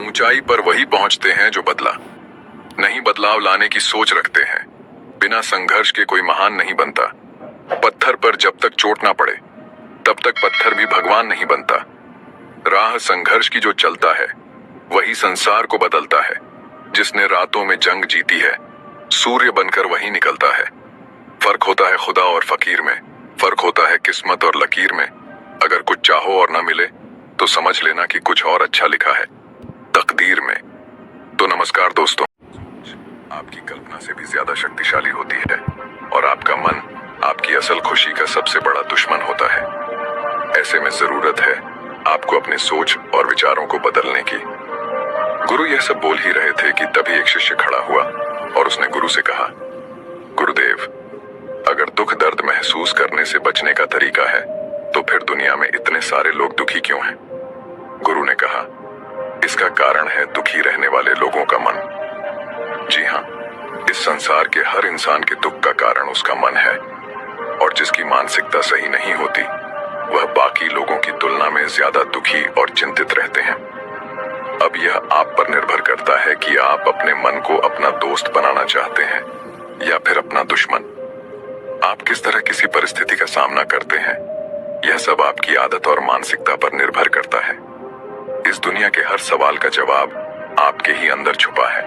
ऊंचाई पर वही पहुंचते हैं जो नहीं बदलाव लाने की सोच रखते हैं। बिना संघर्ष के कोई महान नहीं बनता। पत्थर पर जब तक चोट ना पड़े तब तक पत्थर भी भगवान नहीं बनता। राह संघर्ष की जो चलता है वही संसार को बदलता है। जिसने रातों में जंग जीती है सूर्य बनकर वही निकलता है। फर्क होता है खुदा और फकीर में, फर्क होता है किस्मत और लकीर में। अगर कुछ चाहो और ना मिले तो समझ लेना कि कुछ और अच्छा लिखा है तकदीर में। तो नमस्कार दोस्तों, आपकी कल्पना से भी ज्यादा शक्तिशाली होती है और आपका मन आपकी असल खुशी का सबसे बड़ा दुश्मन होता है। ऐसे में जरूरत है आपको अपनी सोच और विचारों को बदलने की। गुरु यह सब बोल ही रहे थे कि तभी एक शिष्य खड़ा हुआ और उसने गुरु से कहा, गुरुदेव, अगर दुख दर्द महसूस करने से बचने का तरीका है तो फिर दुनिया में इतने सारे लोग दुखी क्यों हैं? गुरु ने कहा, इसका कारण है दुखी रहने वाले लोगों का मन। जी हाँ, इस संसार के हर इंसान के दुख का कारण उसका मन है और जिसकी मानसिकता सही नहीं होती वह बाकी लोगों की तुलना में ज्यादा दुखी और चिंतित रहते हैं। अब यह आप पर निर्भर करता है कि आप अपने मन को अपना दोस्त बनाना चाहते हैं या फिर अपना दुश्मन। आप किस तरह किसी परिस्थिति का सामना करते हैं यह सब आपकी आदत और मानसिकता पर निर्भर करता है। इस दुनिया के हर सवाल का जवाब आपके ही अंदर छुपा है।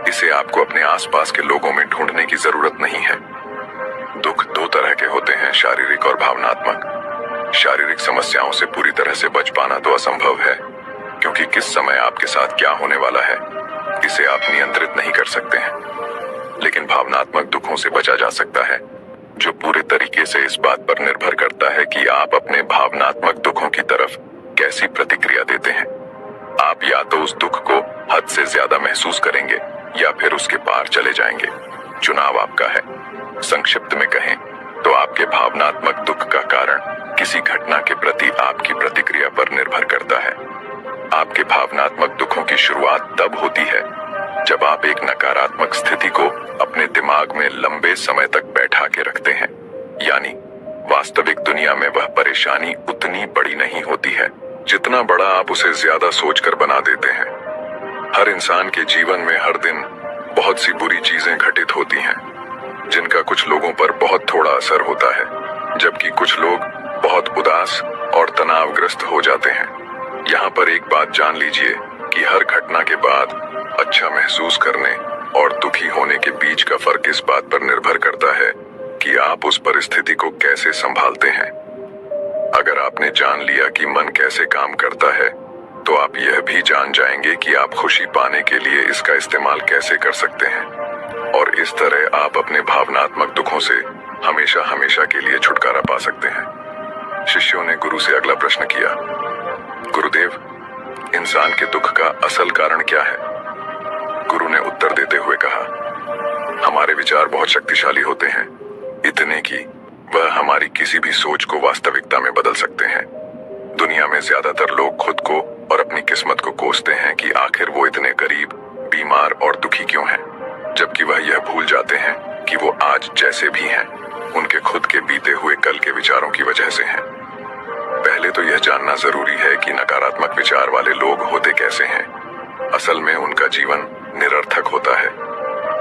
इसे आपको अपने आसपास के लोगों में ढूंढने की जरूरत नहीं है। दुख दो तरह के होते हैं, शारीरिक और भावनात्मक। शारीरिक समस्याओं से पूरी तरह से बच पाना तो असंभव है, क्योंकि किस समय आपके साथ क्या होने वाला है इसे आप नियंत्रित नहीं कर सकते हैं। लेकिन भावनात्मक दुखों से बचा जा सकता है, जो पूरे तरीके से इस बात पर निर्भर करता है कि आप अपने भावनात्मक दुखों की तरफ कैसी प्रतिक्रिया देते हैं। आप या तो उस दुख को हद से ज्यादा महसूस करेंगे या फिर उसके पार चले जाएंगे। चुनाव आपका है। संक्षिप्त में कहें तो आपके भावनात्मक दुख का कारण किसी घटना के प्रति आपकी प्रतिक्रिया पर निर्भर करता है। आपके भावनात्मक दुखों की शुरुआत तब होती है जब आप एक नकारात्मक स्थिति को अपने दिमाग में लंबे समय तक बैठा के रखते हैं। यानी वास्तविक दुनिया में वह परेशानी उतनी बड़ी नहीं होती है जितना बड़ा आप उसे ज्यादा सोचकर बना देते हैं। हर इंसान के जीवन में हर दिन बहुत सी बुरी चीजें घटित होती हैं, जिनका कुछ लोगों पर बहुत थोड़ा असर होता है, जबकि कुछ लोग बहुत उदास और तनावग्रस्त हो जाते हैं। यहाँ पर एक बात जान लीजिए कि हर घटना के बाद अच्छा महसूस करने और दुखी होने के बीच का फर्क इस बात पर निर्भर करता है कि आप उस परिस्थिति को कैसे संभालते हैं। अगर आपने जान लिया कि मन कैसे काम करता है तो आप यह भी जान जाएंगे कि आप खुशी पाने के लिए इसका इस्तेमाल कैसे कर सकते हैं, और इस तरह आप अपने भावनात्मक दुखों से हमेशा हमेशा के लिए छुटकारा पा सकते हैं। शिष्यों ने गुरु से अगला प्रश्न किया, गुरुदेव, इंसान के दुख का असल कारण क्या है? गुरु ने उत्तर देते हुए कहा, हमारे विचार बहुत शक्तिशाली होते हैं, इतने कि वह हमारी किसी भी सोच को वास्तविकता में बदल सकते हैं। दुनिया में ज्यादातर लोग खुद को और अपनी किस्मत को कोसते हैं कि आखिर वो इतने गरीब, बीमार और दुखी क्यों हैं, जबकि वह यह भूल जाते हैं कि वो आज जैसे भी हैं उनके खुद के बीते हुए कल के विचारों की वजह से हैं। पहले तो यह जानना जरूरी है कि नकारात्मक विचार वाले लोग होते कैसे हैं। असल में उनका जीवन निरर्थक होता है।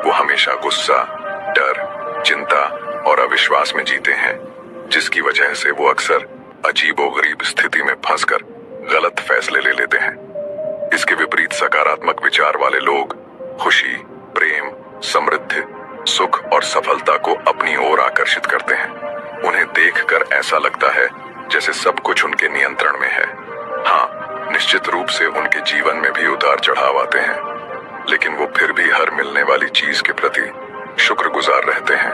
वो हमेशा गुस्सा, डर, चिंता और अविश्वास में जीते हैं, जिसकी वजह से वो अक्सर अजीबोगरीब स्थिति में फंसकर गलत फैसले ले लेते हैं। इसके विपरीत सकारात्मक विचार वाले लोग खुशी, प्रेम, समृद्धि, सुख और सफलता को अपनी ओर आकर्षित करते हैं। उन्हें देखकर ऐसा लगता है जैसे सब कुछ उनके नियंत्रण में है। हाँ, निश्चित रूप से उनके जीवन में भी उतार चढ़ाव आते हैं, लेकिन वो फिर भी हर मिलने वाली चीज के प्रति शुक्रगुजार रहते हैं।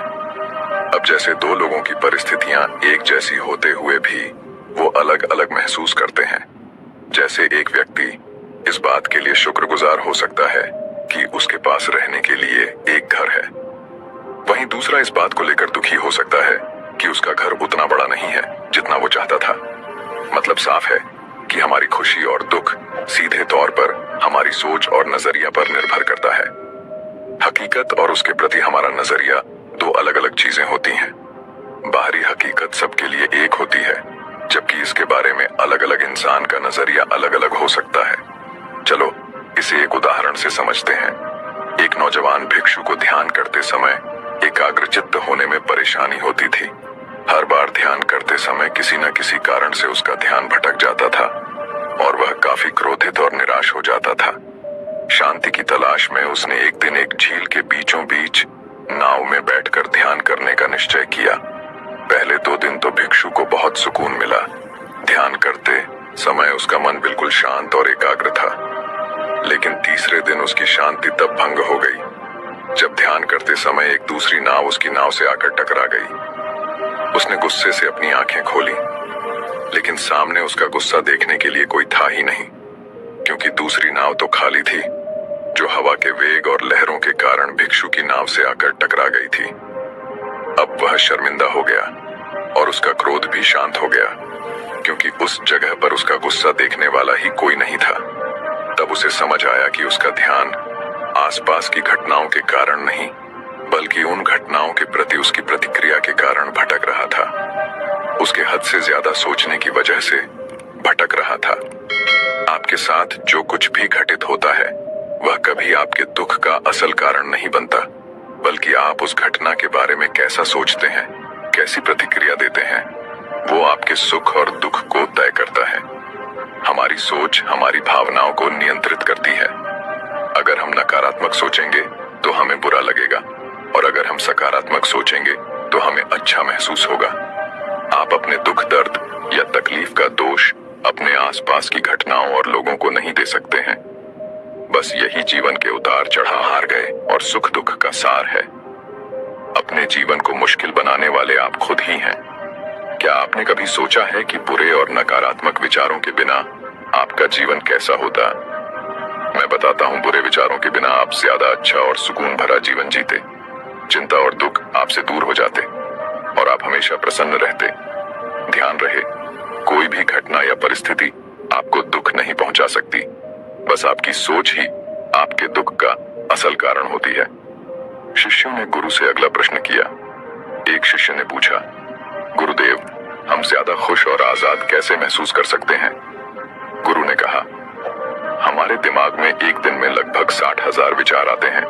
अब जैसे दो लोगों की परिस्थितियां एक जैसी होते हुए भी वो अलग अलग महसूस करते हैं। जैसे एक व्यक्ति इस बात के लिए शुक्रगुजार हो सकता है कि उसके पास रहने के लिए एक घर है, वहीं दूसरा इस बात को लेकर दुखी हो सकता है कि उसका घर उतना बड़ा नहीं है जितना वो चाहता था। मतलब साफ है कि हमारी खुशी और दुख सीधे तौर पर हमारी सोच और नजरिया पर निर्भर करता है। हकीकत और उसके प्रति हमारा नजरिया दो अलग अलग चीजें होती हैं। बाहरी हकीकत सबके लिए एक होती है, जबकि इसके बारे में अलग अलग इंसान का नजरिया अलग अलग हो सकता है। चलो इसे एक उदाहरण से समझते हैं। एक नौजवान भिक्षु को ध्यान करते समय एकाग्रचित्त होने में परेशानी होती थी। हर बार ध्यान करते समय किसी न किसी कारण से उसका ध्यान भटक जाता था और वह काफी क्रोधित और निराश हो जाता था। शांति की तलाश में उसने एक दिन एक झील के बीचों बीच नाव में बैठकर ध्यान करने का निश्चय किया। पहले 2 दिन तो भिक्षु को बहुत सुकून मिला। ध्यान करते समय उसका मन बिल्कुल शांत और एकाग्र था। लेकिन तीसरे दिन उसकी शांति तब भंग हो गई जब ध्यान करते समय एक दूसरी नाव उसकी नाव से आकर टकरा गई। उसने गुस्से से अपनी आंखें खोली, लेकिन सामने उसका गुस्सा देखने के लिए कोई था ही नहीं, क्योंकि दूसरी नाव तो खाली थी जो हवा के वेग और लहरों के कारण भिक्षु की नाव से आकर टकरा गई थी। अब वह शर्मिंदा हो गया और उसका क्रोध भी शांत हो गया, क्योंकि उस जगह पर उसका गुस्सा देखने वाला ही कोई नहीं था। तब उसे समझ आया कि उसका ध्यान आसपास की घटनाओं के कारण नहीं, बल्कि उन घटनाओं के प्रति उसकी प्रतिक्रिया के कारण भटक रहा था। उसके हद से ज्यादा सोचने की वजह से भटक रहा था। आपके साथ जो कुछ भी घटित होता है वह कभी आपके दुख का असल कारण नहीं बनता, बल्कि आप उस घटना के बारे में कैसा सोचते हैं, कैसी प्रतिक्रिया देते हैं, वो आपके सुख और दुख को तय करता है। हमारी सोच हमारी भावनाओं को नियंत्रित करती है। अगर हम नकारात्मक सोचेंगे तो हमें बुरा लगेगा, और अगर हम सकारात्मक सोचेंगे तो हमें अच्छा महसूस होगा। आप अपने दुख दर्द या तकलीफ का दोष अपने आसपास की घटनाओं और लोगों को नहीं दे सकते हैं। बस यही जीवन के उतार चढ़ाव हार गए और सुख दुख का सार है। अपने जीवन को मुश्किल बनाने वाले आप खुद ही हैं। क्या आपने कभी सोचा है कि बुरे और नकारात्मक विचारों के बिना आपका जीवन कैसा होता? मैं बताता हूँ, बुरे विचारों के बिना आप ज्यादा अच्छा और सुकून भरा जीवन जीते। चिंता और दुख आपसे दूर हो जाते और आप हमेशा प्रसन्न रहते। ध्यान रहे, कोई भी घटना या परिस्थिति आपको दुख नहीं पहुंचा सकती। बस आपकी सोच ही आपके दुख का असल कारण होती है। शिष्यों ने गुरु से अगला प्रश्न किया। एक शिष्य ने पूछा, गुरुदेव, हम ज्यादा खुश और आजाद कैसे महसूस कर सकते हैं? गुरु ने कहा, हमारे दिमाग में एक दिन में लगभग 60,000 विचार आते हैं,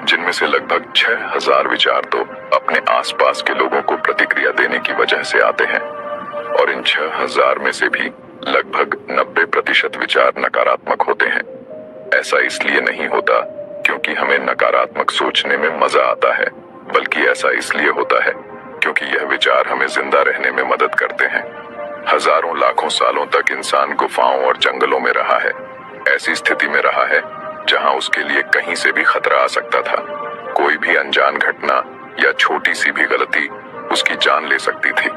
जिनमें से लगभग 6,000 विचार तो अपने आसपास के लोगों को प्रतिक्रिया देने की वजह से आते हैं, और इन 6,000 में से भी लगभग 90% विचार नकारात्मक होते हैं। ऐसा इसलिए नहीं होता क्योंकि हमें नकारात्मक सोचने में मजा आता है, बल्कि ऐसा इसलिए होता है क्योंकि यह विचार हमें जिंदा रहने में मदद करते हैं। हजारों लाखों सालों तक इंसान गुफाओं और जंगलों में रहा है, ऐसी स्थिति में रहा है जहां उसके लिए कहीं से भी खतरा आ सकता था। कोई भी अनजान घटना या छोटी सी भी गलती उसकी जान ले सकती थी।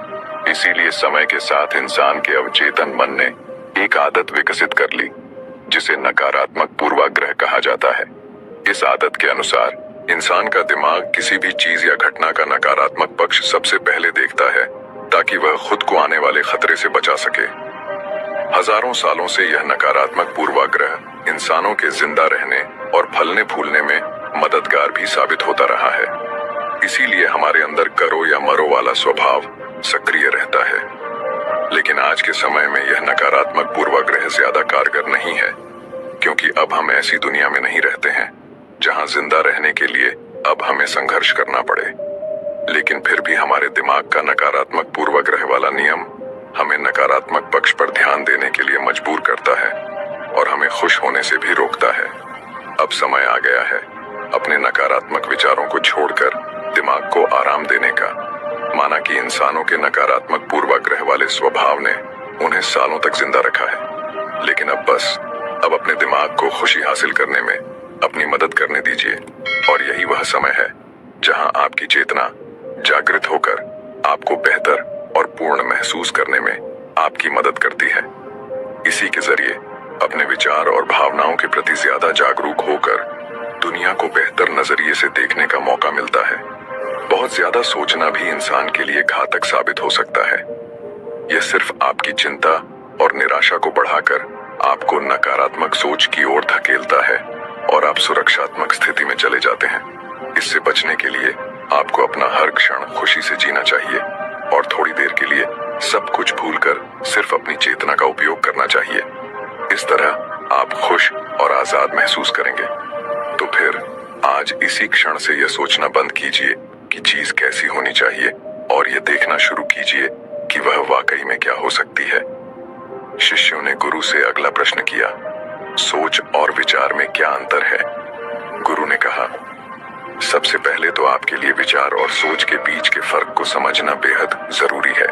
इसीलिए समय के साथ इंसान के अवचेतन मन ने एक आदत विकसित कर ली, जिसे नकारात्मक पूर्वाग्रह कहा जाता है। इस आदत के अनुसार इंसान का दिमाग किसी भी चीज या घटना का नकारात्मक पक्ष सबसे पहले देखता है, ताकि वह खुद को आने वाले खतरे से बचा सके। हजारों सालों से यह नकारात्मक पूर्वाग्रह इंसानों के जिंदा रहने और फलने फूलने में मददगार भी साबित होता रहा है। इसीलिए हमारे अंदर करो या मरो वाला स्वभाव सक्रिय रहता है। लेकिन आज के समय में यह नकारात्मक पूर्वाग्रह ज्यादा कारगर नहीं है, क्योंकि अब हम ऐसी दुनिया में नहीं रहते हैं जहां जिंदा रहने के लिए अब हमें संघर्ष करना पड़े। लेकिन फिर भी हमारे दिमाग का नकारात्मक पूर्वाग्रह वाला नियम हमें नकारात्मक पक्ष पर ध्यान देने के लिए मजबूर करता है और हमें खुश होने से भी रोकता है। अब समय आ गया है अपने नकारात्मक विचारों को छोड़कर दिमाग को आराम देने का। माना कि इंसानों के नकारात्मक पूर्वाग्रह वाले स्वभाव ने उन्हें सालों तक जिंदा रखा है, लेकिन अब अपने दिमाग को खुशी हासिल करने में अपनी मदद करने दीजिए। और यही वह समय है जहां आपकी चेतना जागृत होकर आपको बेहतर और पूर्ण महसूस करने में आपकी मदद करती है। इसी के जरिए अपने विचार और भावनाओं के प्रति ज्यादा जागरूक होकर दुनिया को बेहतर नजरिए से देखने का मौका मिलता है। बहुत ज्यादा सोचना भी इंसान के लिए घातक साबित हो सकता है। यह सिर्फ आपकी चिंता और निराशा को बढ़ाकर आपको नकारात्मक सोच की ओर धकेलता है और आप सुरक्षात्मक स्थिति में चले जाते हैं। इससे बचने के लिए आपको अपना हर क्षण खुशी से जीना चाहिए और थोड़ी देर के लिए सब कुछ भूलकर सिर्फ अपनी चेतना का उपयोग करना चाहिए। इस तरह आप खुश और आजाद महसूस करेंगे। तो फिर आज इसी क्षण से यह सोचना बंद कीजिए कि चीज कैसी होनी चाहिए और यह देखना शुरू कीजिए कि वह वाकई में क्या हो सकती है। शिष्यों ने गुरु से अगला प्रश्न किया, सोच और विचार में क्या अंतर है? गुरु ने कहा, सबसे पहले तो आपके लिए विचार और सोच के बीच के फर्क को समझना बेहद जरूरी है।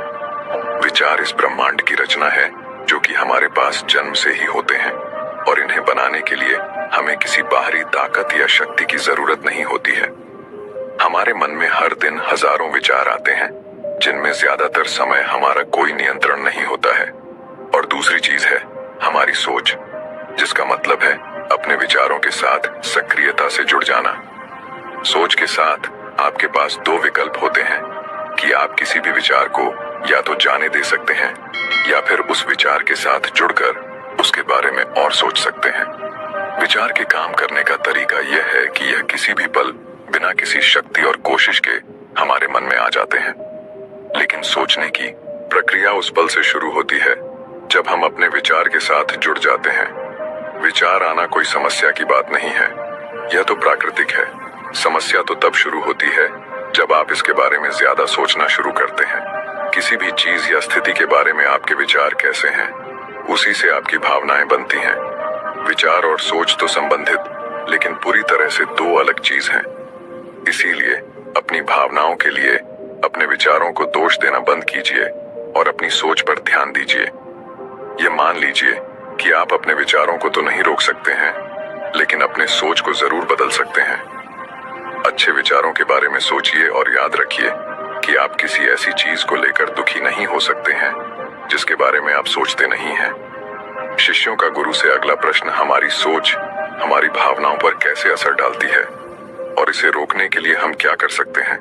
विचार इस ब्रह्मांड की रचना है जो कि हमारे पास जन्म से ही होते हैं और इन्हें बनाने के लिए हमें किसी बाहरी ताकत या शक्ति की जरूरत नहीं होती है। हमारे मन में हर दिन हजारों विचार आते हैं जिनमें ज्यादातर समय हमारा कोई नियंत्रण नहीं होता है। और दूसरी चीज है हमारी सोच, जिसका मतलब है अपने विचारों के साथ सक्रियता से जुड़ जाना। सोच के साथ आपके पास दो विकल्प होते हैं कि आप किसी भी विचार को या तो जाने दे सकते हैं या फिर उस विचार के साथ जुड़कर उसके बारे में और सोच सकते हैं। विचार के काम करने का तरीका यह है कि यह किसी भी पल बिना किसी शक्ति और कोशिश के हमारे मन में आ जाते हैं, लेकिन सोचने की प्रक्रिया उस पल से शुरू होती है जब हम अपने विचार के साथ जुड़ जाते हैं। विचार आना कोई समस्या की बात नहीं है, यह तो प्राकृतिक है। समस्या तो तब शुरू होती है जब आप इसके बारे में ज्यादा सोचना शुरू करते हैं। किसी भी चीज या स्थिति के बारे में आपके विचार कैसे हैं, उसी से आपकी भावनाएं बनती हैं। विचार और सोच तो संबंधित लेकिन पूरी तरह से दो अलग चीज हैं। इसीलिए अपनी भावनाओं के लिए अपने विचारों को दोष देना बंद कीजिए और अपनी सोच पर ध्यान दीजिए। ये मान लीजिए कि आप अपने विचारों को तो नहीं रोक सकते हैं, लेकिन अपने सोच को जरूर बदल सकते हैं। अच्छे विचारों के बारे में सोचिए और याद रखिए कि आप किसी ऐसी चीज को लेकर दुखी नहीं हो सकते हैं जिसके बारे में आप सोचते नहीं हैं। शिष्यों का गुरु से अगला प्रश्न हमारी सोच हमारी भावनाओं पर कैसे असर डालती है और इसे रोकने के लिए हम क्या कर सकते हैं?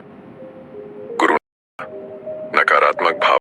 गुरु, नकारात्मक भाव